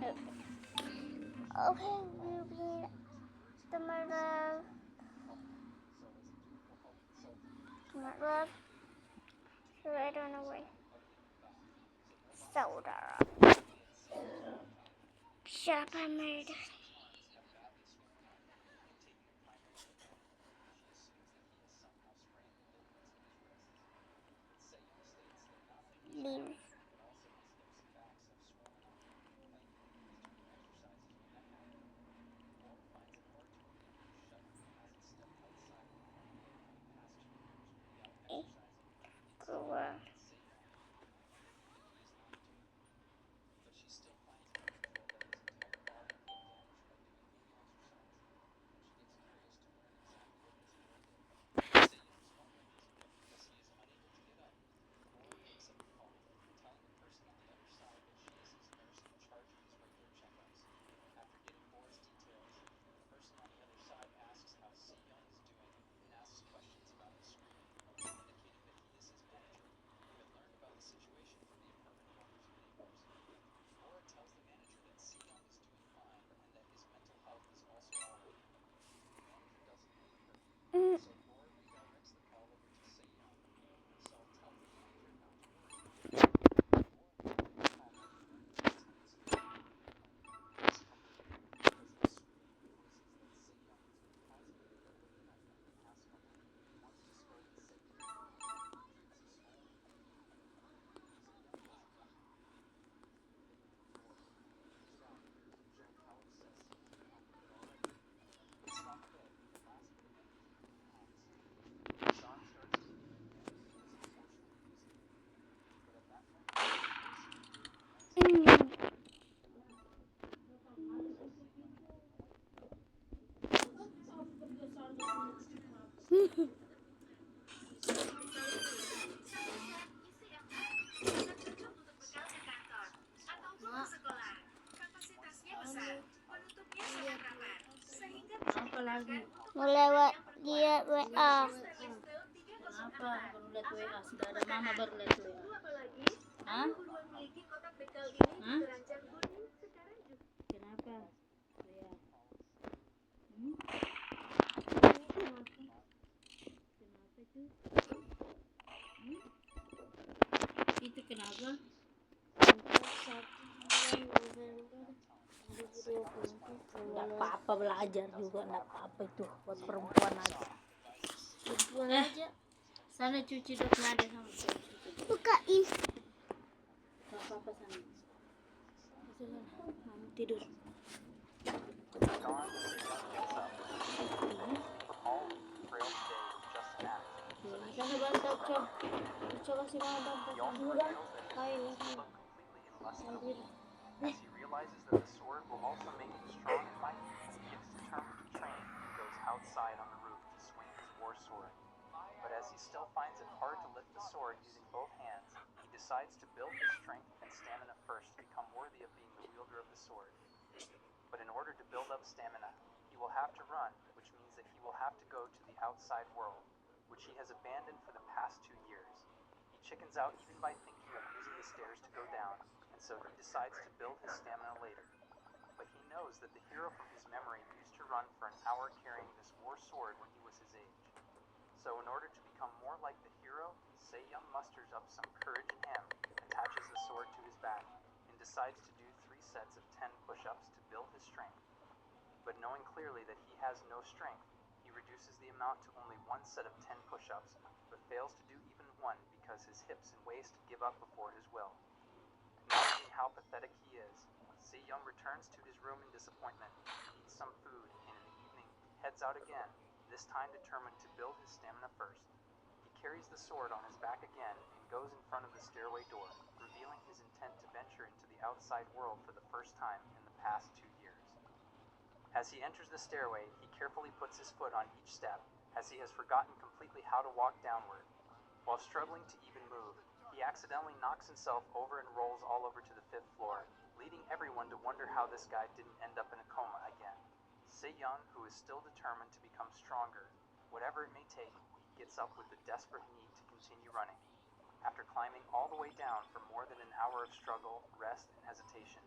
Okay, Ruby, the murder, so I don't know where. Soda. Shapa murder. Leave. Go. Mm. Apa lagi? Melewat dia WA. Kenapa baru lihat WA? Sudah ada mama baru lihat WA. Hah? Hah? Kenapa? Ya. Hmm? Kenapa itu? Hmm? Itu kenapa? Enggak apa-apa belajar juga, enggak apa-apa itu buat perempuan aja. Perempuan aja. Sana cuci dok nada sama cuci. Bukain. Enggak apa-apa sana. Sana, mama tidur. Sana bantat, Cok. Cok kasih mama bantat. Udah. Kain. As he realizes that the sword will also make him strong and mighty, he is determined to train and goes outside on the roof to swing his war sword. But as he still finds it hard to lift the sword using both hands, he decides to build his strength and stamina first to become worthy of being the wielder of the sword. But in order to build up stamina, he will have to run, which means that he will have to go to the outside world, which he has abandoned for the past 2 years. He chickens out even by thinking of using the stairs to go down, and so he decides to build his stamina later. But he knows that the hero from his memory used to run for an hour carrying this war sword when he was his age. So in order to become more like the hero, Se-young musters up some courage in him, attaches the sword to his back, and decides to do 3 sets of 10 push-ups to build his strength. But knowing clearly that he has no strength, he reduces the amount to only 1 set of 10 push-ups, but fails to do even one because his hips and waist give up before his will. Acknowledging how pathetic he is, Se-young returns to his room in disappointment, eats some food, and in the evening heads out again, this time determined to build his stamina first. He carries the sword on his back again and goes in front of the stairway door, revealing his intent to venture into the outside world for the first time in the past 2 years. As he enters the stairway, he carefully puts his foot on each step, as he has forgotten completely how to walk downward. While struggling to even move, he accidentally knocks himself over and rolls all over to the 5th floor, leading everyone to wonder how this guy didn't end up in a coma again. Se-young, who is still determined to become stronger, whatever it may take, gets up with the desperate need to continue running. After climbing all the way down for more than an hour of struggle, rest, and hesitation,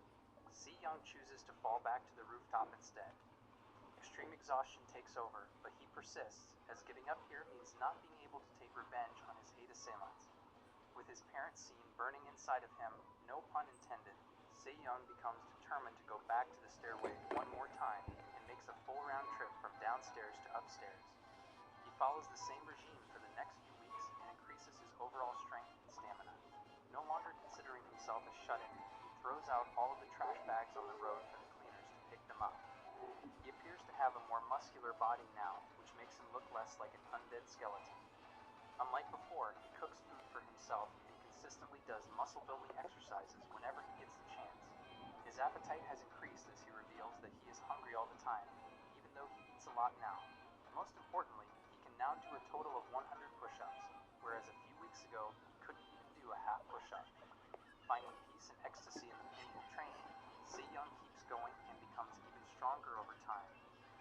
Se-young chooses to fall back to the rooftop instead. Extreme exhaustion takes over, but he persists, as giving up here means not being able to take revenge on his 8 assailants. With his parents' scene burning inside of him, no pun intended, Se-young becomes determined to go back to the stairway one more time and makes a full round trip from downstairs to upstairs. He follows the same regime for the next few weeks and increases his overall strength and stamina. No longer considering himself a shut-in, he throws out all of the trash bags on the road for the cleaners to pick them up. He appears to have a more muscular body now, which makes him look less like an undead skeleton. Unlike before, he cooks food for himself and consistently does muscle-building exercises whenever he gets the chance. His appetite has increased as he reveals that he is hungry all the time, even though he eats a lot now. Most importantly, he can now do a total of 100 push-ups, whereas a few weeks ago, he couldn't even do a half push-up. Finding peace and ecstasy in the painful training, Se-young keeps going and becomes even stronger over time.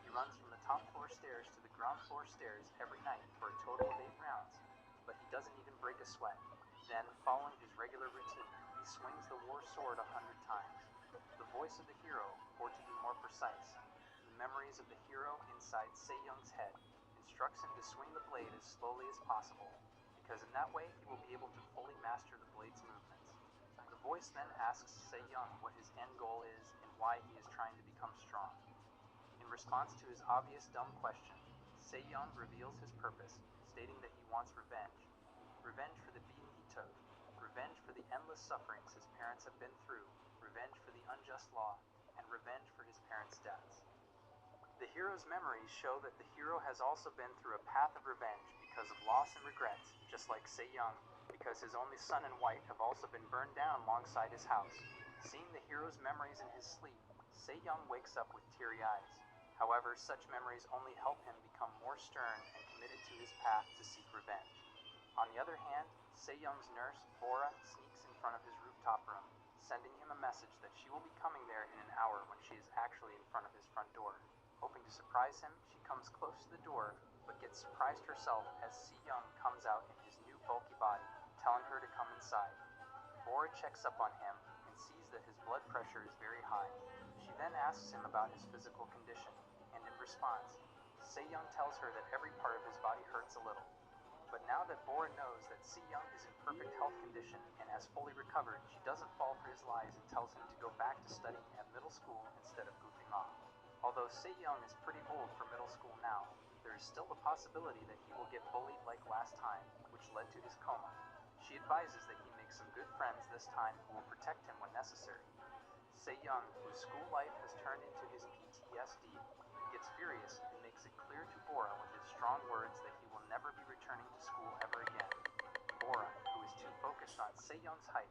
He runs from the top floor stairs to the ground floor stairs every night for a total of 8 rounds, but he doesn't even break a sweat. Then, following his regular routine, he swings the war sword 100 times. The voice of the hero, or to be more precise, the memories of the hero inside Se-young's head, instructs him to swing the blade as slowly as possible, because in that way he will be able to fully master the blade's movements. The voice then asks Se-young what his end goal is and why he is trying to become strong. In response to his obvious dumb question, Se-young reveals his purpose, stating that he wants revenge. Revenge for the beating he took, revenge for the endless sufferings his parents have been through, revenge for the unjust law, and revenge for his parents' deaths. The hero's memories show that the hero has also been through a path of revenge because of loss and regrets, just like Se-young, because his only son and wife have also been burned down alongside his house. Seeing the hero's memories in his sleep, Se-young wakes up with teary eyes. However, such memories only help him become more stern and committed to his path to seek revenge. On the other hand, Se-young's nurse, Bora, sneaks in front of his rooftop room, sending him a message that she will be coming there in an hour when she is actually in front of his front door. Hoping to surprise him, she comes close to the door, but gets surprised herself as Se-young comes out in his new bulky body, telling her to come inside. Bora checks up on him and sees that his blood pressure is very high. She then asks him about his physical condition, and in response, Se-young tells her that every part of his body hurts a little. But now that Bora knows that Se-young is in perfect health condition and has fully recovered, she doesn't fall for his lies and tells him to go back to studying at middle school instead of goofing off. Although Se-young is pretty old for middle school now, there is still the possibility that he will get bullied like last time, which led to his coma. She advises that he make some good friends this time who will protect him when necessary. Se-young, whose school life has turned into his PTSD, gets furious and makes it clear to Bora with his strong words that he will never be returning to school ever again. Bora, who is too focused on Se-young's height,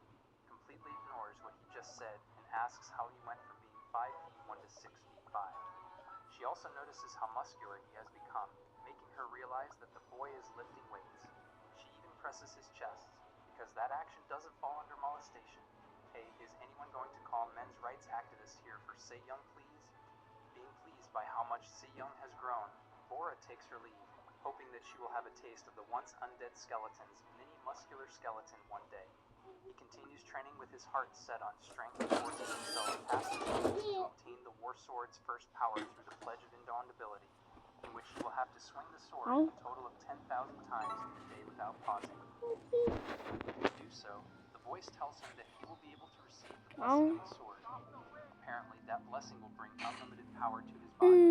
completely ignores what he just said and asks how he went from being 5 feet 1 to 6 feet 5. She also notices how muscular he has become, making her realize that the boy is lifting weights. She even presses his chest, because that action doesn't fall under molestation. Hey, is anyone going to call men's rights activists here for Se-young, please? Being pleased by how much Se-young has grown, Bora takes her leave, hoping that she will have a taste of the once undead skeleton's mini muscular skeleton one day. He continues training with his heart set on strength and forces himself past the limits to obtain the war sword's first power through the Pledge of Indomitability, in which he will have to swing the sword a total of 10,000 times in a day without pausing. To do so, the voice tells him that he will be able to receive the blessing of the sword. Apparently, that blessing will bring unlimited power to his body.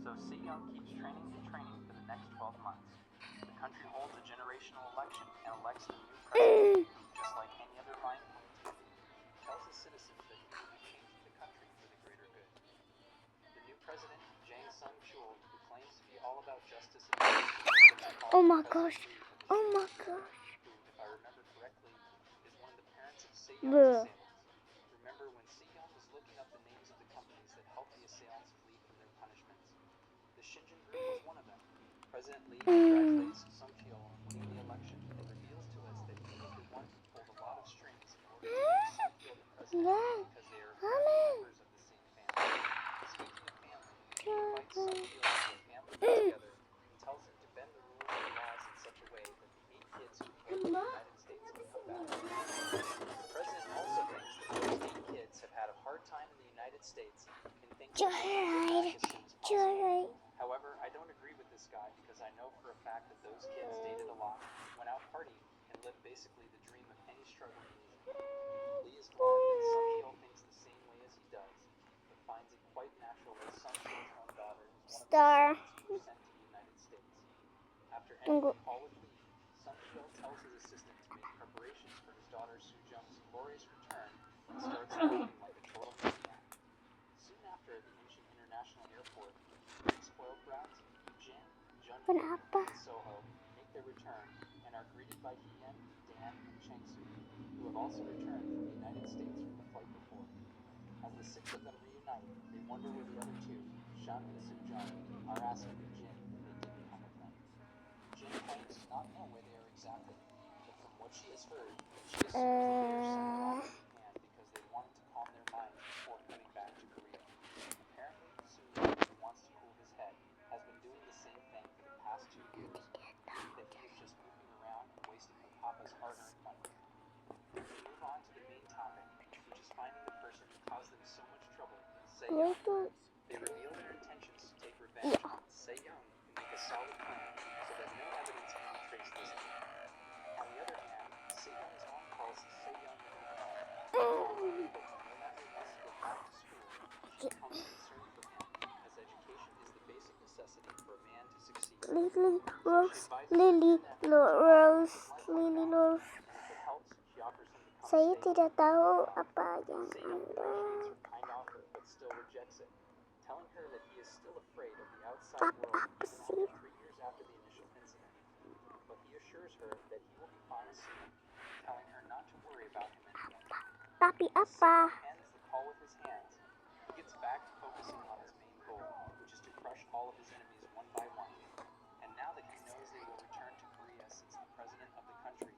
So Se-young keeps training and training for the next 12 months. The country holds a generational election and elects the new president, who, just like any other mindful dictator, tells his citizens that he will be changing the country for the greater good. The new president, Jang Sung-chul, who claims to be all about justice and peace, Oh my gosh. Oh my gosh. who, if I remember correctly, is one of the parents of Se-young's assailants. Remember when Se-young was looking up the names of the companies that helped the assailants flee from their punishments? The Shinjin Group was one of them. President Lee congratulates Sung-chul on winning the election and reveals to us that he was the one who pulled a lot of strings in order to make Sung-chul the president because they are family members of the same family. Speaking of family, he invites Sung-chul to a family get-together and tells him to bend the rules and laws in such a way that the 8 kids who fled to the United States can come back. The president also thinks that those 8 kids have had a hard time in the United States and thinks Joyride. as soon as possible. Joyride. However, I don't agree with this guy because I know for a fact that those kids dated a lot, went out partying, and lived basically the dream of any struggling Asian. Lee is glad that some Hill thinks the same way as he does, but finds it quite natural that some Hill's own daughter is one of the Star. descendants who were sent to the United States. After ending the call with Lee, Sun Hill tells his assistant to make preparations for his daughter Soo-jung's glorious return and starts working like a total maniac. Soon after, at the Incheon International Airport, three spoiled brats, Jin, Junhee, Kenapa? and Soho, make their return and are greeted by Hien, Dan, and Changsu, who have also returned from the United States from the flight before. As the six of them reunite, they wonder where the other two, Shan and Soo-jung, are, asking Jin if they did come with them. Jin claims to not know where they are exactly, but from what she has heard, she assumes that they are somewhere off in Japan because they wanted to calm their minds before coming back to Korea. Apparently, Soo-jung, who wants to cool his head, has been doing the same thing for the past 2 years, thinking that he is just goofing around and wasting her papa's hard-earned money. We move on to the main topic, which is finding the person who caused them so much trouble, Se-young. Itu. They reveal their intentions to take revenge on Se-young and make a solid plan so that no evidence can be traced this time. On the other hand, Se-young's mom calls Se-young into the phone, telling her that no matter he wants to get back to school, she becomes concerned for him, as education is the basic necessity for a man to succeed. Lily So Rose. she advises Lily him to Rose. like Lily now, Rose. and if it helps, she offers him to come Saya stay tidak with her. tahu apa yang Se-young Anda. appreciates her kind offer, but still rejects it, telling her that he is still afraid of the outside world Apa even sih? only 3 years after the initial incident. But he assures her that he will be fine soon, telling her not to worry about him anymore. Tapi As apa? Se-young ends the call with his hands, he gets back to focusing on his main goal, which is to crush all of his enemies one by one. And now that he knows they will return to Korea since the president of the country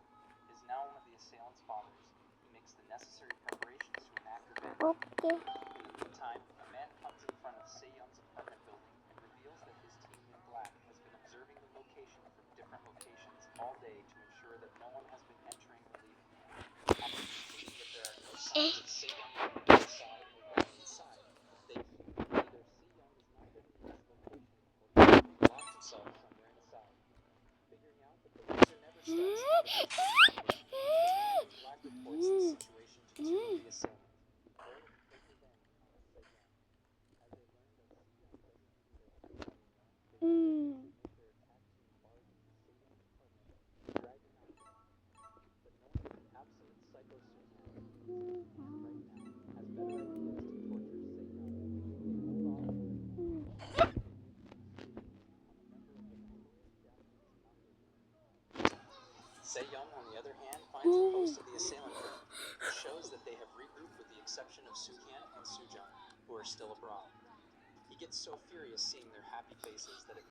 is now one of the assailants' fathers, he makes the necessary preparations to enact revenge. Oke. In the meantime, a man comes in front of Se-young's apartment building and reveals that his team in black has been observing the location from different locations all day to ensure that no one has been entering or leaving. After concluding that there are no signs of Se-young moving outside or going inside, they conclude that either Se-young is not living in this location or he has locked himself somewhere inside. Figuring out that the loser never steps out of his apartment, the man in black reports the situation to two of the assailants, warning to take revenge on Se-young. As they learn that Se-young doesn't even go out anymore, they make their attack team barge into Se-young's apartment and drag him out to them. But knowing that the absolute psycho Soo-jung is in his camp right now, has better ideas to torture Se-young, they hold off on their plan until they make use of Soo-jung on a member of the famous Japanese mafia gang. Se-young, on the other hand, finds the host of the assailant group, and shows that they have regrouped with the exception of Soo-hyun and Soo-jung, who are still abroad. He gets so furious seeing their happy faces that it